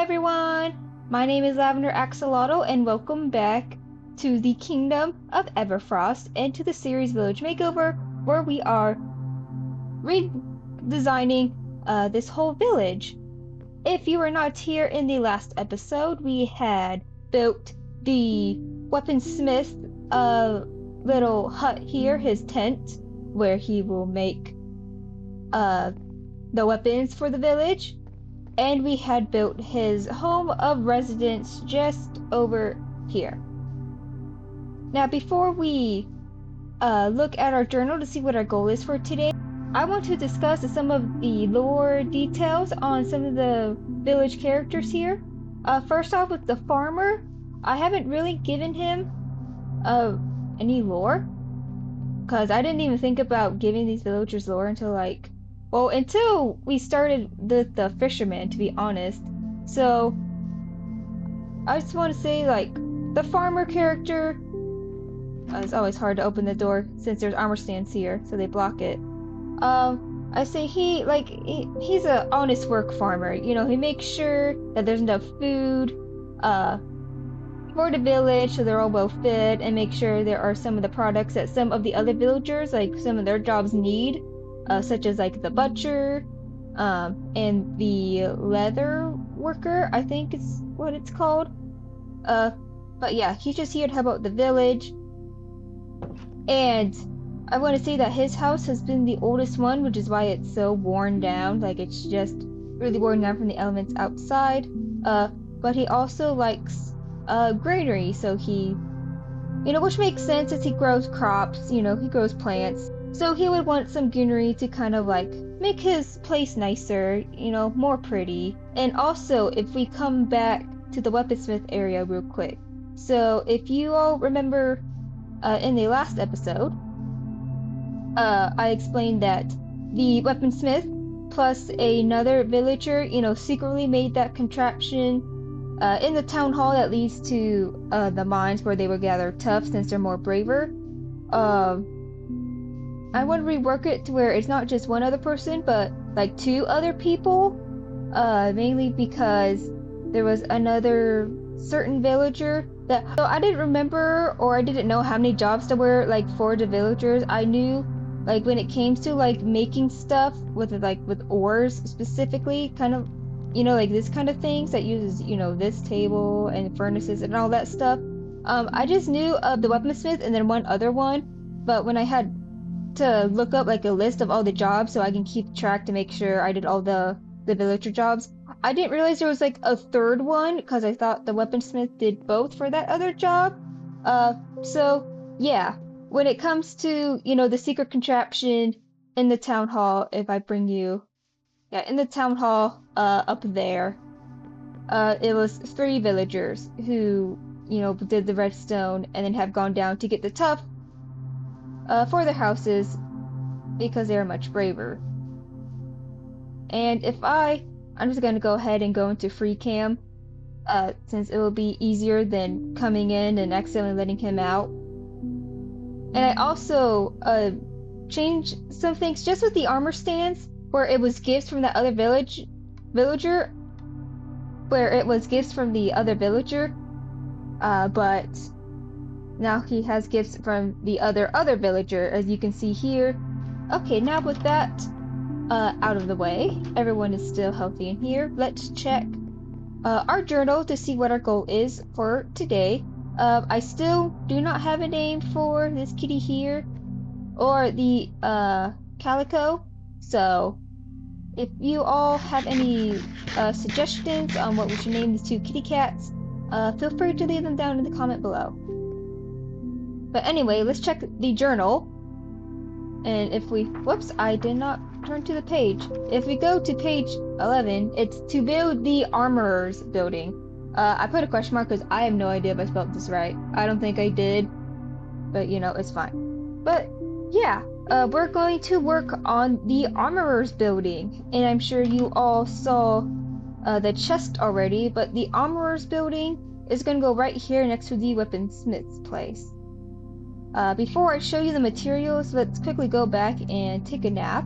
everyone! My name is Lavender Axolotl and welcome back to the Kingdom of Everfrost and to the series Village Makeover, where we are redesigning this whole village. If you were not here in the last episode, we had built the weaponsmith little hut here, his tent, where he will make the weapons for the village. And we had built his home of residence just over here. Now, before we look at our journal to see what our goal is for today, I want to discuss some of the lore details on some of the village characters here. First off, with the farmer, I haven't really given him any lore, because I didn't even think about giving these villagers lore until we started the fisherman, to be honest. So I just want to say, the farmer character, it's always hard to open the door since there's armor stands here, so they block it. I say he's a honest work farmer. He makes sure that there's enough food for the village, so they're all well fed, and make sure there are some of the products that some of the other villagers, some of their jobs need. Such as the butcher, and the leather worker, I think is what it's called. But yeah, he's just here to help out the village. And I want to say that his house has been the oldest one, which is why it's so worn down. It's just really worn down from the elements outside. But he also likes greenery, so which makes sense as he grows crops. He grows plants. So he would want some greenery to kind of make his place nicer, more pretty. And also, if we come back to the weaponsmith area real quick. So if you all remember in the last episode, I explained that the weaponsmith plus another villager, secretly made that contraption in the town hall that leads to the mines where they would gather tough since they're more braver. I want to rework it to where it's not just one other person, but two other people, mainly because there was another certain villager so I didn't remember, or I didn't know how many jobs there were for the villagers. I knew when it came to making stuff with with ores specifically, kind of this kind of things that uses this table and furnaces and all that stuff. I just knew of the weaponsmith and then one other one, but when I had to look up a list of all the jobs so I can keep track to make sure I did all the villager jobs, I didn't realize there was a third one, because I thought the weaponsmith did both for that other job. So yeah, when it comes to the secret contraption in the town hall, if I bring you in the town hall up there, it was 3 villagers who did the redstone and then have gone down to get the tuff for their houses because they are much braver. And I'm just going to go ahead and go into free cam, since it will be easier than coming in and accidentally letting him out. And I also changed some things just with the armor stands, where it was gifts from that other villager, but now he has gifts from the other villager, as you can see here. Okay, now with that out of the way, everyone is still healthy in here. Let's check our journal to see what our goal is for today. I still do not have a name for this kitty here, or the calico. So if you all have any suggestions on what we should name these 2 kitty cats, feel free to leave them down in the comment below. But anyway, let's check the journal. And if we... Whoops, I did not turn to the page. If we go to page 11, it's to build the armorer's building. I put a question mark because I have no idea if I spelled this right. I don't think I did. But, it's fine. But, yeah. We're going to work on the armorer's building. And I'm sure you all saw the chest already. But the armorer's building is going to go right here next to the weaponsmith's place. Before I show you the materials, let's quickly go back and take a nap,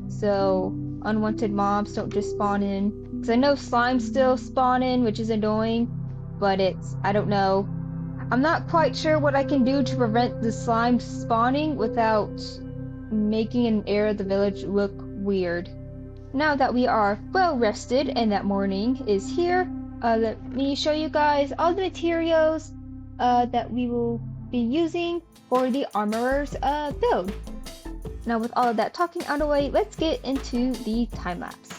so unwanted mobs don't just spawn in Because I know slime's still spawning, which is annoying, but I don't know. I'm not quite sure what I can do to prevent the slime spawning without making an area of the village look weird. Now that we are well rested and that morning is here, let me show you guys all the materials that we will be using for the armorer's build. Now with all of that talking out of the way, let's get into the time lapse.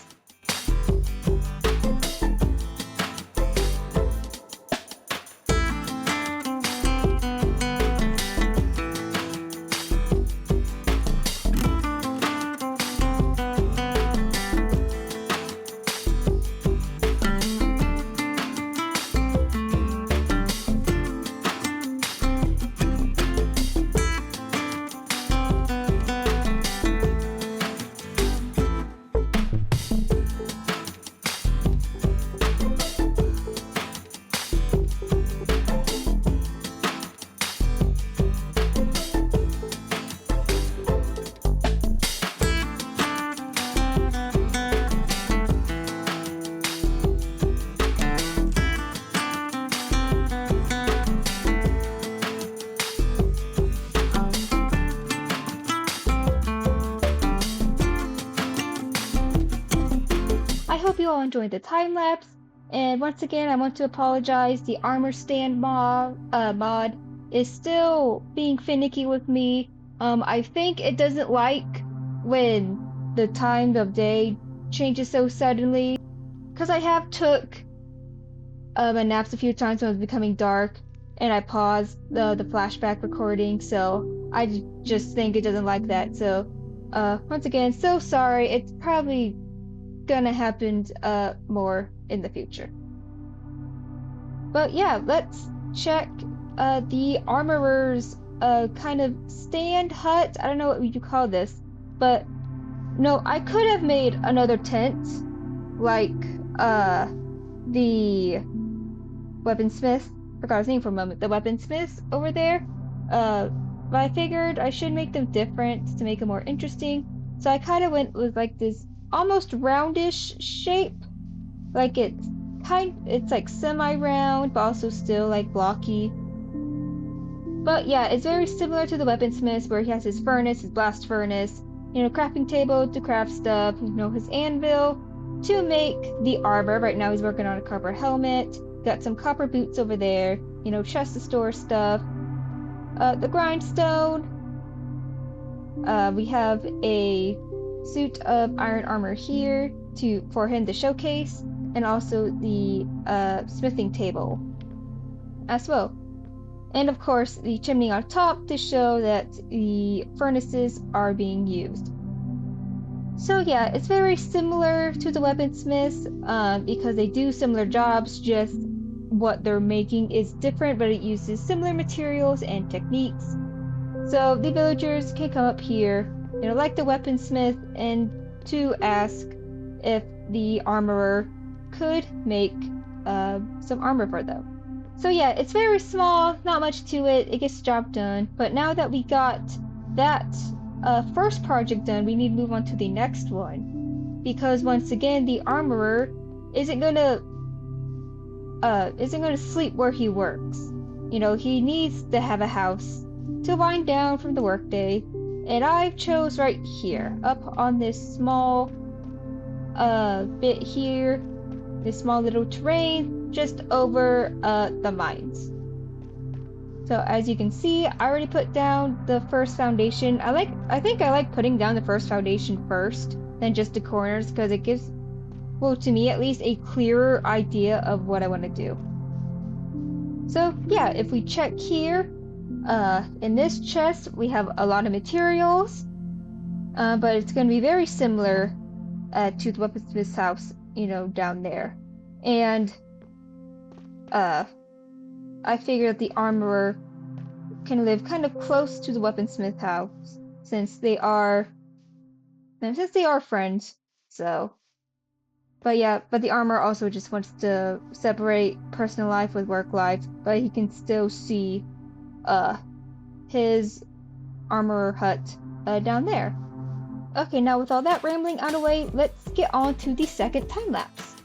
I hope you all enjoyed the time lapse, and once again I want to apologize. The armor stand mod is still being finicky with me. I think it doesn't like when the time of day changes so suddenly, because I have took my naps a few times when it was becoming dark, and I paused the flashback recording, so I just think it doesn't like that. So once again, so sorry. It's probably gonna happen more in the future. But yeah, let's check the armorer's kind of stand hut. I don't know what you call this, but no, I could have made another tent like the weaponsmith. Forgot his name for a moment. The weaponsmith over there. But I figured I should make them different to make it more interesting. So I kind of went with like this almost roundish shape, like it's like semi-round but also still like blocky. But yeah, it's very similar to the weaponsmith, where he has his furnace, his blast furnace, crafting table to craft stuff, his anvil to make the armor. Right now he's working on a copper helmet, got some copper boots over there, chest to store stuff, the grindstone, we have a suit of iron armor here for him to showcase, and also the smithing table as well, and of course the chimney on top to show that the furnaces are being used. So yeah, it's very similar to the weaponsmiths because they do similar jobs, just what they're making is different, but it uses similar materials and techniques. So the villagers can come up here, like the weaponsmith, and to ask if the armorer could make some armor for them. So yeah, it's very small, not much to it, it gets the job done. But now that we got that first project done, we need to move on to the next one. Because once again, the armorer isn't gonna sleep where he works. He needs to have a house to wind down from the workday. And I chose right here, up on this small bit here, this small little terrain, just over the mines. So as you can see, I already put down the first foundation. I think I like putting down the first foundation first, than just the corners, because it gives, well, to me at least, a clearer idea of what I want to do. So yeah, if we check here, in this chest we have a lot of materials, but it's going to be very similar to the weaponsmith's house, down there. And I figured the armorer can live kind of close to the weaponsmith house, since they are friends. So, but yeah, but the armorer also just wants to separate personal life with work life, but he can still see his armorer hut down there. Okay, now with all that rambling out of the way, let's get on to the second time lapse.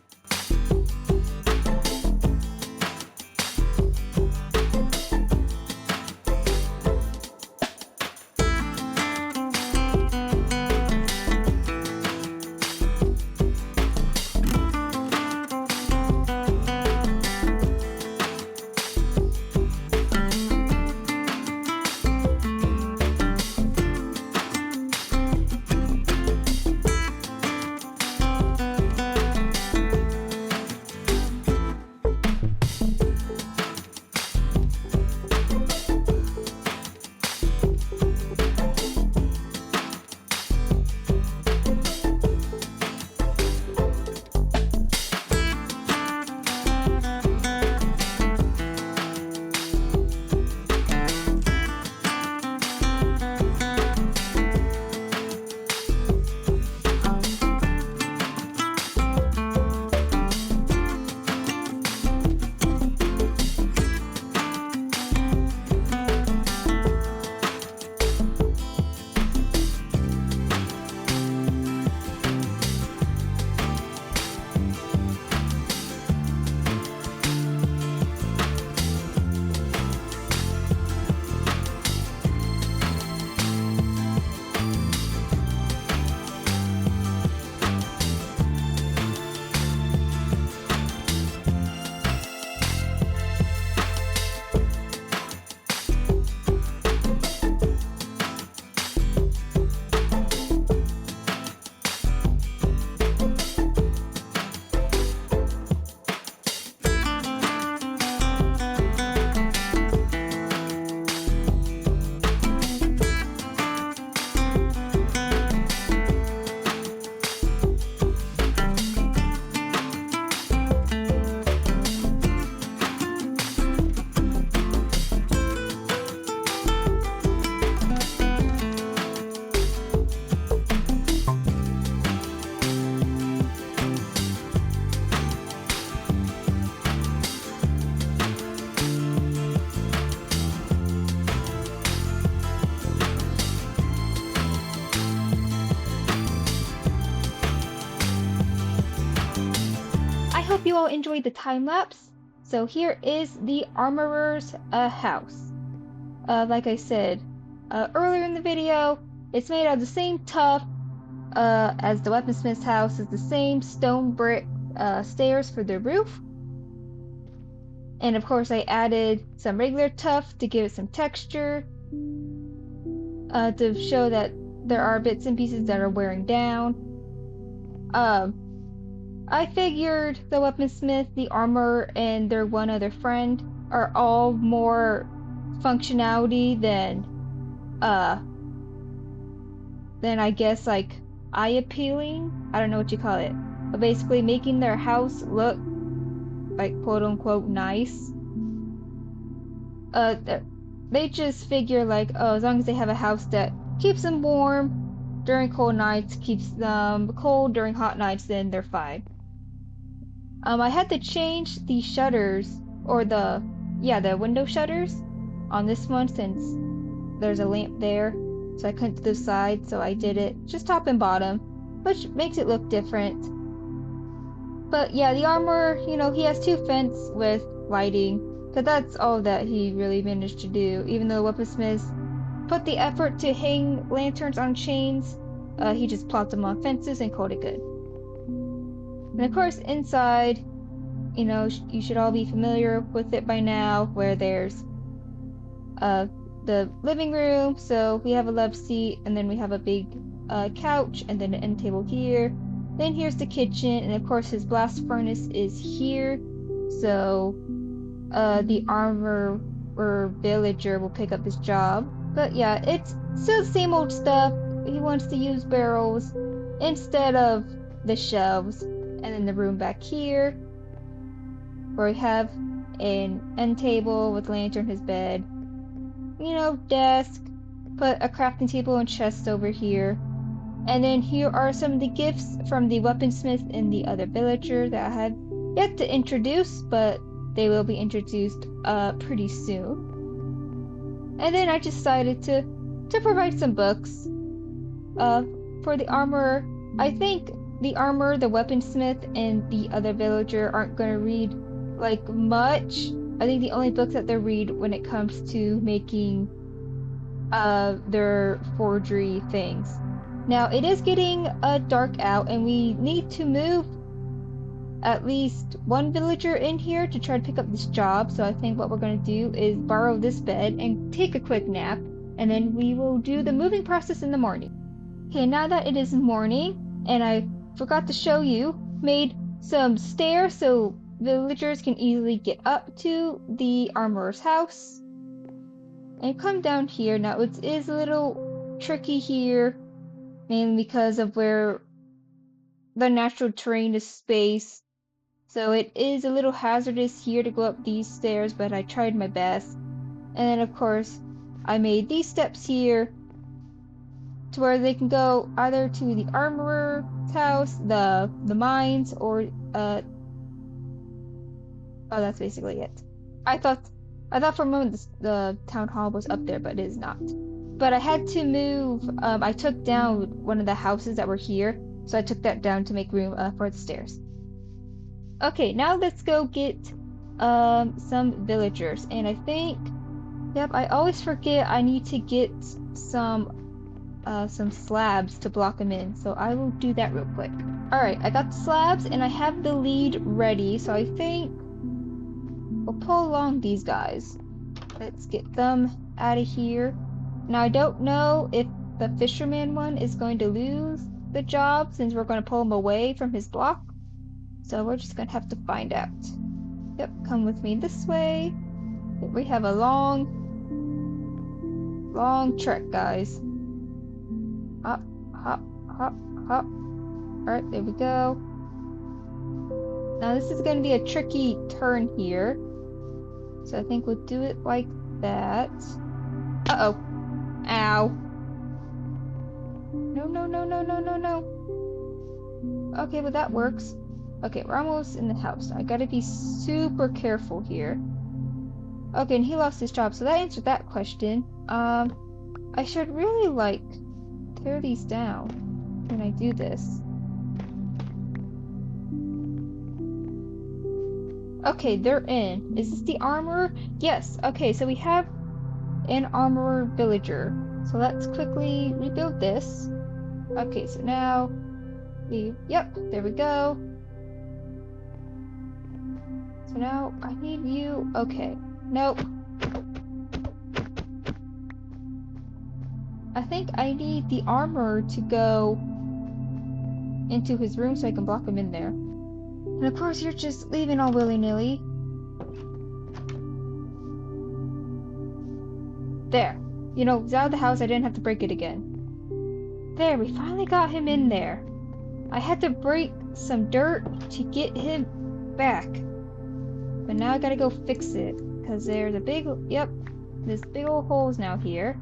you all enjoyed the time lapse. So here is the armorer's house. Like I said earlier in the video, it's made out of the same tuff as the weaponsmith's house. It's the same stone brick stairs for the roof. And of course I added some regular tuff to give it some texture, to show that there are bits and pieces that are wearing down. I figured the weaponsmith, the armor, and their one other friend are all more functionality than I guess like eye appealing. I don't know what you call it, but basically making their house look like quote unquote nice. They just figure like, oh, as long as they have a house that keeps them warm during cold nights, keeps them cold during hot nights, then they're fine. I had to change the shutters, or the window shutters on this one since there's a lamp there, so I couldn't do the side, so I did it just top and bottom, which makes it look different. But yeah, the armor, he has 2 vents with lighting, but that's all that he really managed to do. Even though weaponsmiths put the effort to hang lanterns on chains, he just plopped them on fences and called it good. And of course inside, you should all be familiar with it by now, where there's the living room, so we have a love seat, and then we have a big couch, and then an end table here. Then here's the kitchen, and of course his blast furnace is here, so the armor or villager will pick up his job. But yeah, it's still the same old stuff. He wants to use barrels instead of the shelves. And then the room back here, where we have an end table with lantern, his bed, desk, put a crafting table and chest over here. And then here are some of the gifts from the weaponsmith and the other villager that I have yet to introduce, but they will be introduced pretty soon. And then I decided to provide some books for the armorer. I think the armorer, the weaponsmith, and the other villager aren't going to read like much. I think the only books that they read when it comes to making their forgery things. Now it is getting dark out, and we need to move at least one villager in here to try to pick up this job. So I think what we're going to do is borrow this bed and take a quick nap, and then we will do the moving process in the morning. Okay, now that it is morning, and I forgot to show you, made some stairs so villagers can easily get up to the armorer's house. And come down here. Now it is a little tricky here, mainly because of where the natural terrain is spaced. So it is a little hazardous here to go up these stairs, but I tried my best. And then of course, I made these steps here to where they can go either to the armorer's house, the mines, or oh, that's basically it. I thought for a moment the town hall was up there, but it is not. But I had to move. I took down one of the houses that were here, so I took that down to make room for the stairs. Okay, now let's go get some villagers. And I think, yep, I always forget I need to get some slabs to block them in, so I will do that real quick. Alright, I got the slabs and I have the lead ready, so I think we'll pull along these guys. Let's get them out of here. Now I don't know if the fisherman one is going to lose the job since we're going to pull him away from his block, so we're just going to have to find out. Yep, come with me this way. We have a long trek, guys. Hop, hop, hop, hop. Alright, there we go. Now this is going to be a tricky turn here, so I think we'll do it like that. Uh-oh. Ow. No, no, no, no, no, no, no. Okay, well that works. Okay, we're almost in the house. I gotta be super careful here. Okay, and he lost his job, so that answered that question. I should really, like, tear these down when I do this. Okay, they're in. Is this the armorer? Yes. Okay, so we have an armorer villager. So let's quickly rebuild this. Okay, so now yep, there we go. So now I need you. Okay. Nope. I think I need the armorer to go into his room so I can block him in there. And of course you're just leaving all willy-nilly. There. You know, he's out of the house, I didn't have to break it again. There, we finally got him in there. I had to break some dirt to get him back. But now I gotta go fix it. Because there's a big, yep, there's big old holes now here.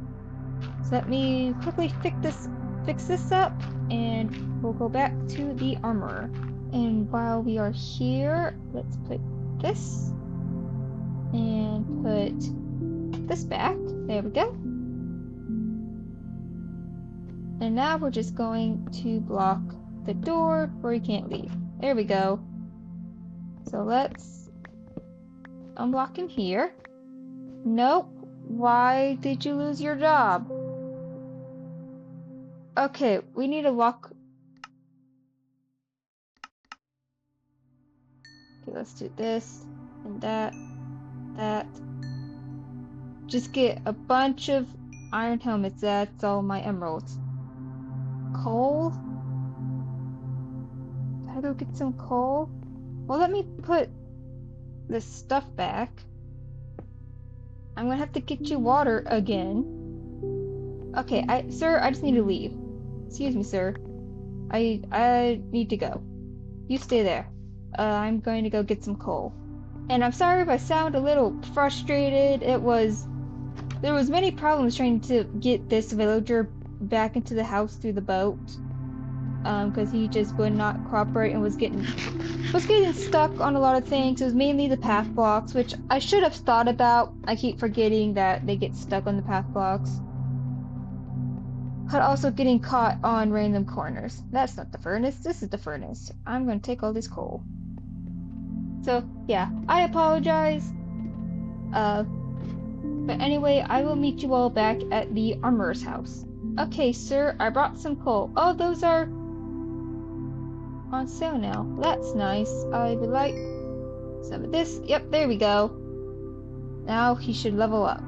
So let me quickly fix this up, and we'll go back to the armorer. And while we are here, let's put this and put this back. There we go. And now we're just going to block the door where he can't leave. There we go. So let's unblock him here. Nope. Why did you lose your job? Okay, we need to lock. Okay, let's do this and that. Just get a bunch of iron helmets. That's all my emeralds. Coal? Gotta go get some coal. Well, let me put this stuff back. I'm gonna have to get you water again. Okay, sir, I just need to leave. Excuse me, sir. I need to go. You stay there. I'm going to go get some coal. And I'm sorry if I sound a little frustrated. There was many problems trying to get this villager back into the house through the boat. Because he just would not cooperate and was getting stuck on a lot of things. It was mainly the path blocks, which I should have thought about. I keep forgetting that they get stuck on the path blocks. But also getting caught on random corners. That's not the furnace, this is the furnace. I'm gonna take all this coal. So, yeah, I apologize. But anyway, I will meet you all back at the armorer's house. Okay, sir, I brought some coal. Oh, those are on sale now. That's nice. I would like some of this. Yep, there we go. Now he should level up.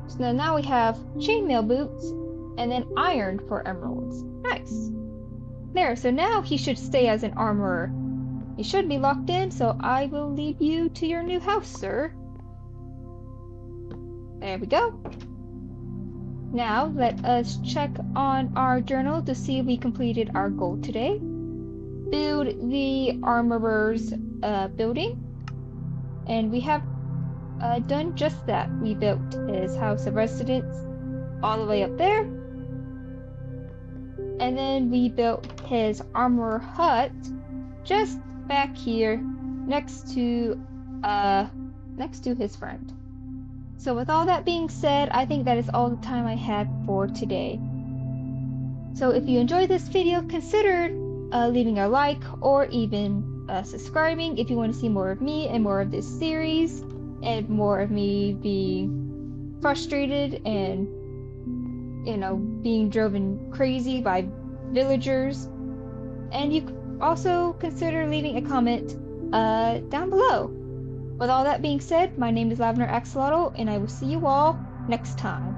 So now we have chainmail boots and then iron for emeralds. Nice. There, so now he should stay as an armorer. He should be locked in, so I will lead you to your new house, sir. There we go. Now, let us check on our journal to see if we completed our goal today. Build the armorer's building. And we have done just that. We built his house of residence all the way up there. And then we built his armorer hut just back here next to his friend. So with all that being said, I think that is all the time I had for today. So if you enjoyed this video, consider leaving a like or even subscribing if you want to see more of me and more of this series and more of me being frustrated and, you know, being driven crazy by villagers. And you also consider leaving a comment down below. With all that being said, my name is Lavender Axolotl, and I will see you all next time.